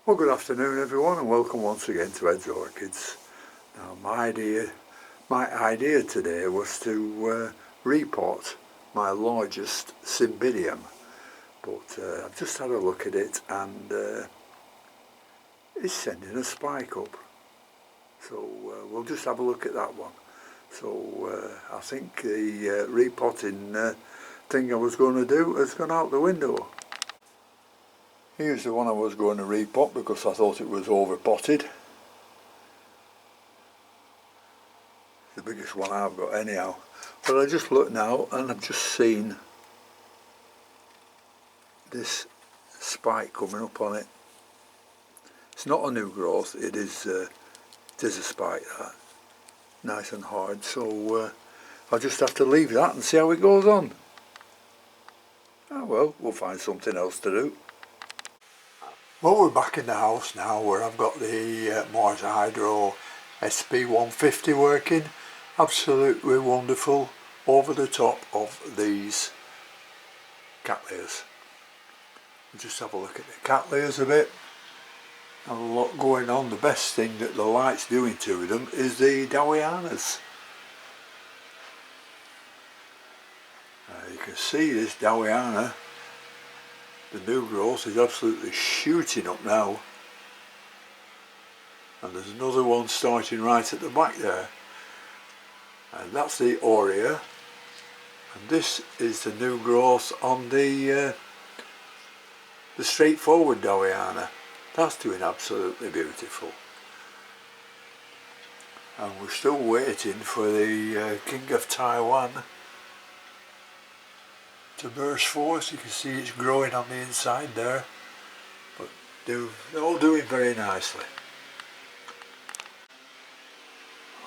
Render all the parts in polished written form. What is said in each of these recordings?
Well, good afternoon everyone, and welcome once again to Ed's Orchids. Now my idea today was to repot my largest cymbidium, but I've just had a look at it and it's sending a spike up. So we'll just have a look at that one. So I think the repotting thing I was going to do has gone out the window. Here's the one I was going to repot because I thought it was overpotted. The biggest one I've got anyhow. But I just looked now and I've just seen this spike coming up on it. It's not a new growth, it is a spike, that. Nice and hard, so I'll just have to leave that and see how it goes on. Oh well, we'll find something else to do. Well, we're back in the house now where I've got the Mars Hydro SP150 working. Absolutely wonderful, over the top of these cattleyas. Just have a look at the cattleyas a bit. Have a lot going on. The best thing that the light's doing to them is the Dowianas. You can see this Dowiana. The new growth is absolutely shooting up now, and there's another one starting right at the back there, and that's the Aurea, and this is the new growth on the straightforward Dowiana. That's doing absolutely beautiful, and we're still waiting for the King of Taiwan to burst forth. You can see it's growing on the inside there, but they're all doing very nicely.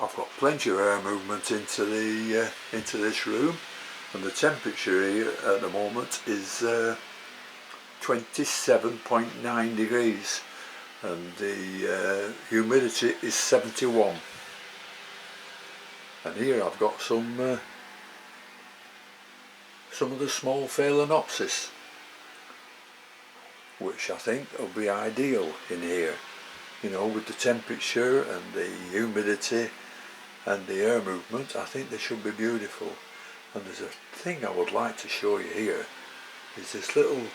I've got plenty of air movement into this room, and the temperature here at the moment is 27.9 degrees, and the humidity is 71. And here I've got some of the small Phalaenopsis, which I think will be ideal in here, you know, with the temperature and the humidity and the air movement. I think they should be beautiful. And there's a thing I would like to show you here, is this little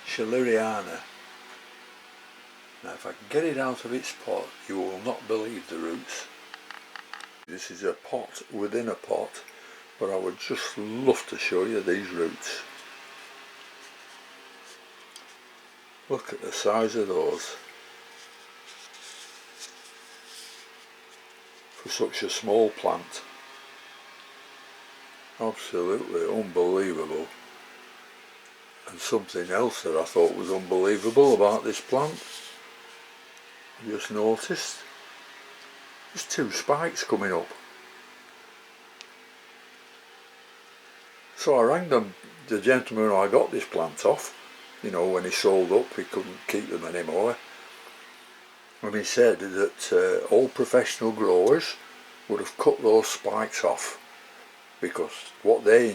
Schilleriana. Now if I can get it out of its pot, you will not believe the roots. This is a pot within a pot, but I would just love to show you these roots. Look at the size of those. For such a small plant. Absolutely unbelievable. And something else that I thought was unbelievable about this plant, I just noticed, there's two spikes coming up. So I rang the gentleman who I got this plant off, you know, when he sold up, he couldn't keep them anymore. And he said that all professional growers would have cut those spikes off, because what they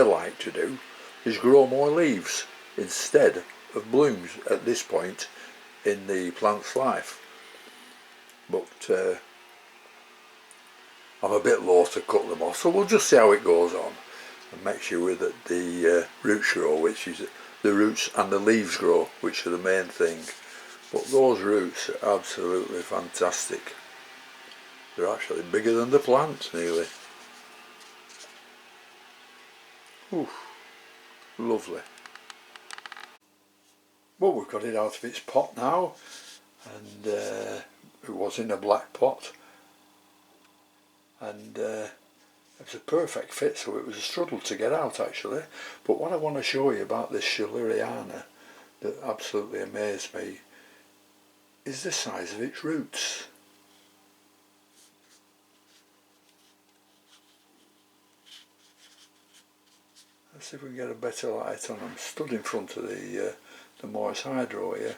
like to do is grow more leaves instead of blooms at this point in the plant's life. But I'm a bit loath to cut them off, so we'll just see how it goes on. And make sure that the roots grow, which is the roots and the leaves grow, which are the main thing. But those roots are absolutely fantastic. They're actually bigger than the plant, nearly. Ooh, lovely. Well, we've got it out of its pot now, and it was in a black pot, and it was a perfect fit, so it was a struggle to get out actually. But what I want to show you about this Schilleriana that absolutely amazed me is the size of its roots. Let's see if we can get a better light on. I'm stood in front of the Mars Hydro here.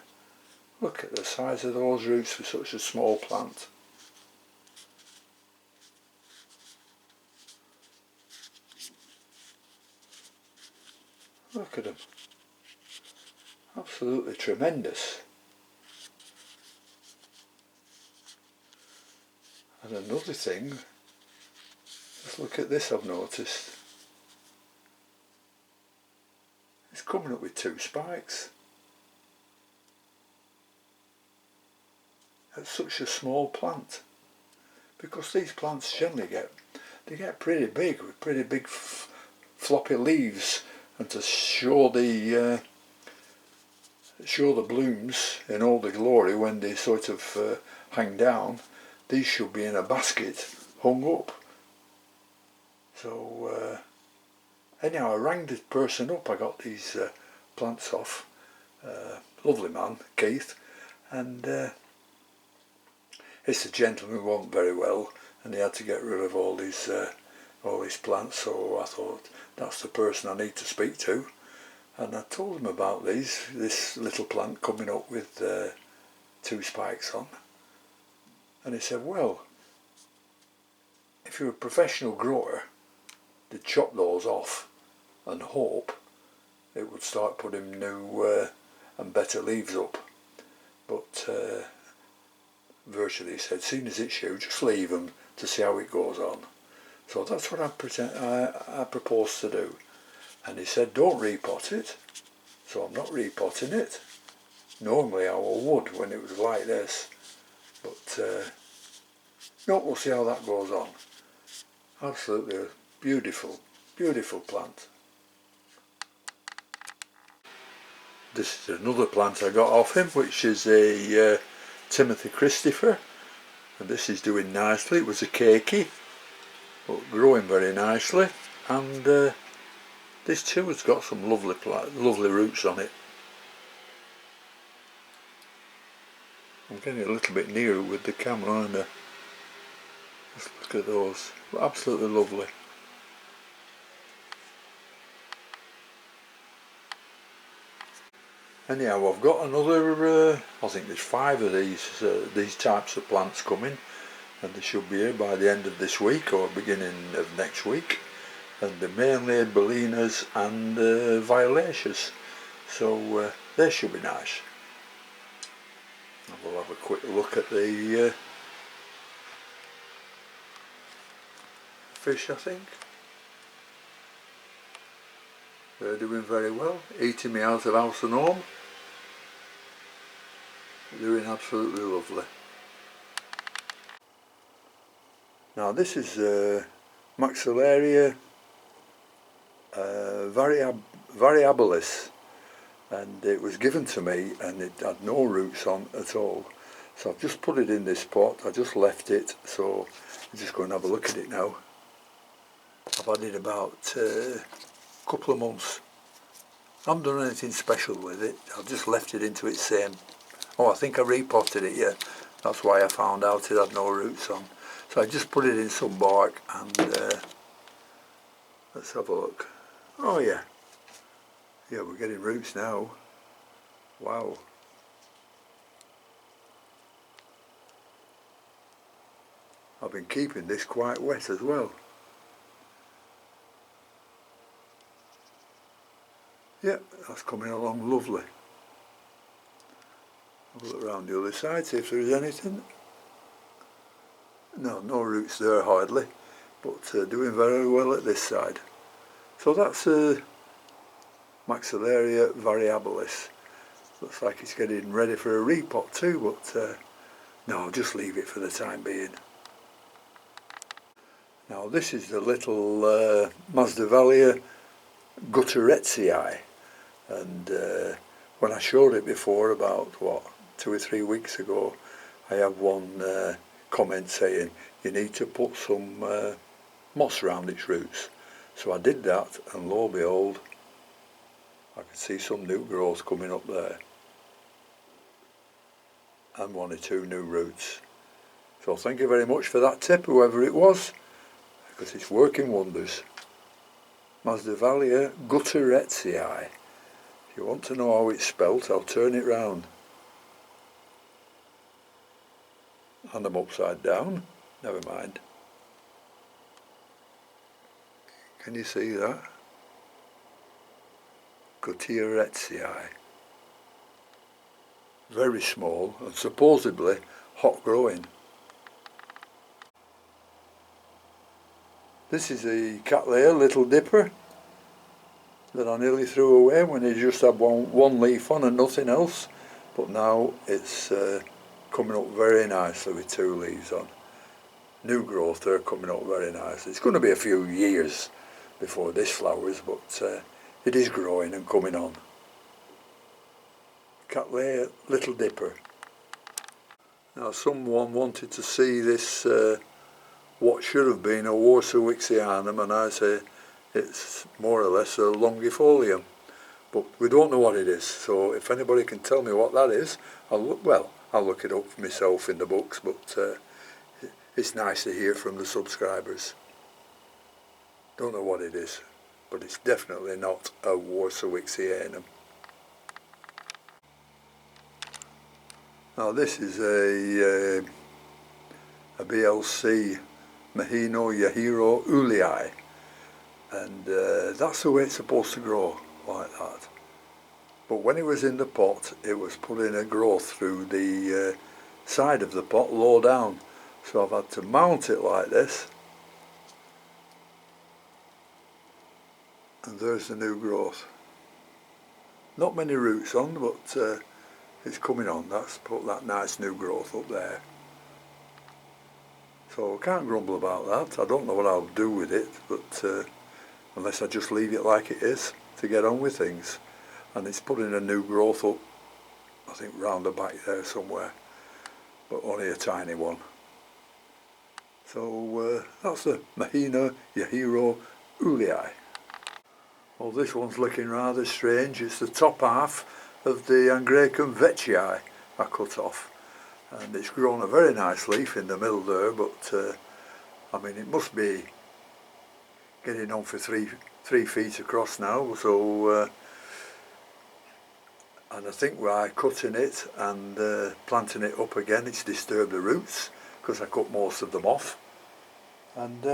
Look at the size of those roots for such a small plant. Look at them. Absolutely tremendous. And another thing, just look at this, I've noticed. It's coming up with 2 spikes. It's such a small plant. Because these plants generally get pretty big, with pretty big floppy leaves, and to show the blooms in all the glory when they sort of hang down, these should be in a basket hung up. So anyhow, I rang the person up I got these plants off, lovely man, Keith, and it's a gentleman who wasn't very well, and he had to get rid of all these plants, so I thought that's the person I need to speak to. And I told him about this little plant coming up with 2 spikes on. And he said, well, if you're a professional grower, they'd chop those off and hope it would start putting new and better leaves up. But virtually, he said, seeing as it's you, just leave them to see how it goes on. So that's what I propose to do. And he said, don't repot it. So I'm not repotting it. Normally I would when it was like this. But no, we'll see how that goes on. Absolutely beautiful, beautiful plant. This is another plant I got off him, which is a Timothy Christopher. And this is doing nicely. It was a cakey, but growing very nicely. And this too has got some lovely roots on it. I'm getting a little bit nearer with the camera, aren't I? Just look at those, absolutely lovely. Anyhow, I've got another, I think there's 5 of these types of plants coming, and they should be here by the end of this week or beginning of next week. And they're mainly Bellinas and Violaceas, so they should be nice. And we'll have a quick look at the fish, I think. They're doing very well, eating me out of house and home. They're doing absolutely lovely. Now this is Maxillaria variabilis, and it was given to me and it had no roots on at all. So I've just put it in this pot, I just left it, so I'm just going to have a look at it now. I've had it about a couple of months. I haven't done anything special with it, I've just left it into its same. Oh, I think I repotted it, yeah. That's why I found out it had no roots on. So I just put it in some bark and let's have a look. Oh yeah. Yeah, we're getting roots now. Wow. I've been keeping this quite wet as well. Yeah, that's coming along lovely. I'll look around the other side, see if there is anything. No roots there hardly, but doing very well at this side. So that's Maxillaria variabilis. Looks like it's getting ready for a repot too, but no, I'll just leave it for the time being. Now this is the little Masdevallia gutteretsii, and when I showed it before about 2 or 3 weeks ago, I had one comment saying you need to put some moss around its roots. So I did that, and lo and behold, I could see some new growth coming up there and 1 or 2 new roots. So thank you very much for that tip, whoever it was, because it's working wonders. Masdevallia gutteretsii. If you want to know how it's spelt, I'll turn it round. And I'm upside down, never mind. Can you see that? Gutteretsii. Very small and supposedly hot growing. This is the Cattleya Little Dipper that I nearly threw away when it just had one leaf on and nothing else, but now it's coming up very nicely with 2 leaves on. New growth, they're coming up very nicely. It's going to be a few years before this flowers, but it is growing and coming on. Cattleya Little Dipper. Now someone wanted to see this what should have been a Warsawixianum, and I say it's more or less a longifolium, but we don't know what it is, so if anybody can tell me what that is, I'll look it up for myself in the books, but it's nice to hear from the subscribers. Don't know what it is, but it's definitely not a Warsawixianum. Now this is a BLC Mahino Yahiro Ulii, and that's the way it's supposed to grow, like that. But when it was in the pot, it was putting a growth through the side of the pot low down, so I've had to mount it like this, and there's the new growth. Not many roots on, but it's coming on. That's put that nice new growth up there. So I can't grumble about that. I don't know what I'll do with it, but unless I just leave it like it is to get on with things. And it's putting a new growth up, I think round the back there somewhere, but only a tiny one. So that's the Mahino Yahiro Ulii. Well, this one's looking rather strange. It's the top half of the Angraecum veitchii I cut off, and it's grown a very nice leaf in the middle there, but I mean it must be getting on for three feet across now, so and I think by cutting it and planting it up again, it's disturbed the roots because I cut most of them off, and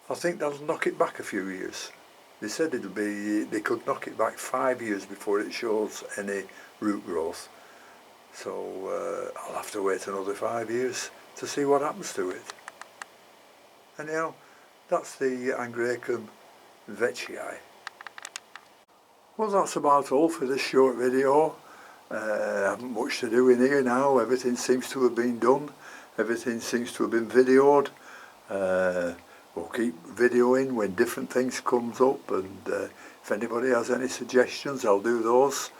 I think that'll knock it back a few years. They said they could knock it back 5 years before it shows any root growth. So I'll have to wait another 5 years to see what happens to it. Anyhow, that's the Angraecum veitchii. Well, that's about all for this short video. I haven't much to do in here now. Everything seems to have been done. Everything seems to have been videoed. We'll keep videoing when different things comes up, and if anybody has any suggestions, I'll do those.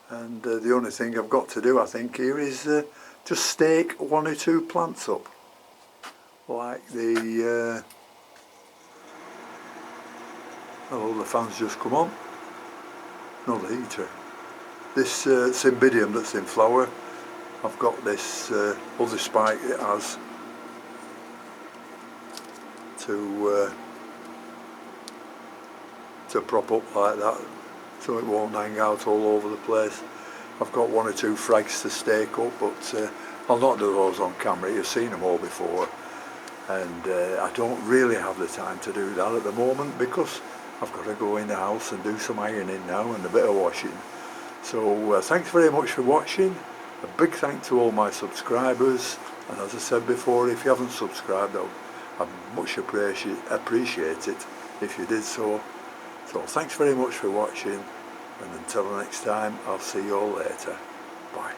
And the only thing I've got to do, I think, here is just stake 1 or 2 plants up, like the oh, the fan's just come on. No, the heater. This cymbidium that's in flower, I've got this other spike it has to prop up like that, so it won't hang out all over the place. I've got 1 or 2 frags to stake up, but I'll not do those on camera. You've seen them all before, and I don't really have the time to do that at the moment because I've got to go in the house and do some ironing now and a bit of washing. So thanks very much for watching. A big thank to all my subscribers, and as I said before, if you haven't subscribed, I'd much appreciate it if you did so. So thanks very much for watching, and until the next time, I'll see you all later. Bye.